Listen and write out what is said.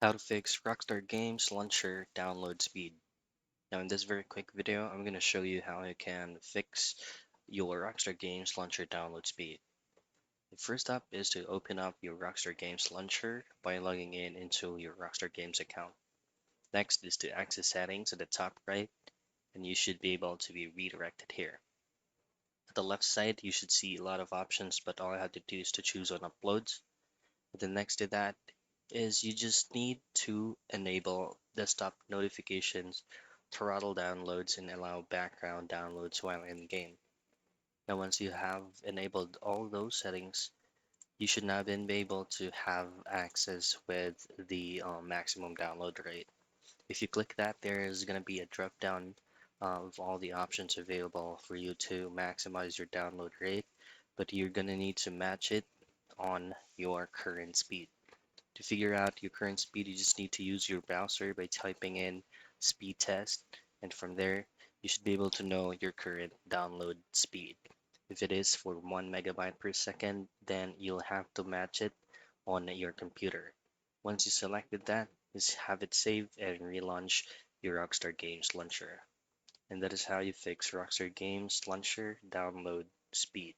How to fix Rockstar Games Launcher download speed. Now in this very quick video, I'm going to show you how you can fix your Rockstar Games Launcher download speed. The first step is to open up your Rockstar Games Launcher by logging in into your Rockstar Games account. Next is to access settings at the top right, and you should be able to be redirected here. At the left side, you should see a lot of options, but all I have to do is to choose on uploads. The next to that is you just need to enable desktop notifications, throttle downloads, and allow background downloads while in game. Now, once you have enabled all those settings, you should now then be able to have access with the maximum download rate. If you click that, there is going to be a drop down of all the options available for you to maximize your download rate, but you're going to need to match it on your current speed. To figure out your current speed, you just need to use your browser by typing in speed test, and from there, you should be able to know your current download speed. If it is for 1 megabyte per second, then you'll have to match it on your computer. Once you selected that, just have it saved and relaunch your Rockstar Games launcher. And that is how you fix Rockstar Games launcher download speed.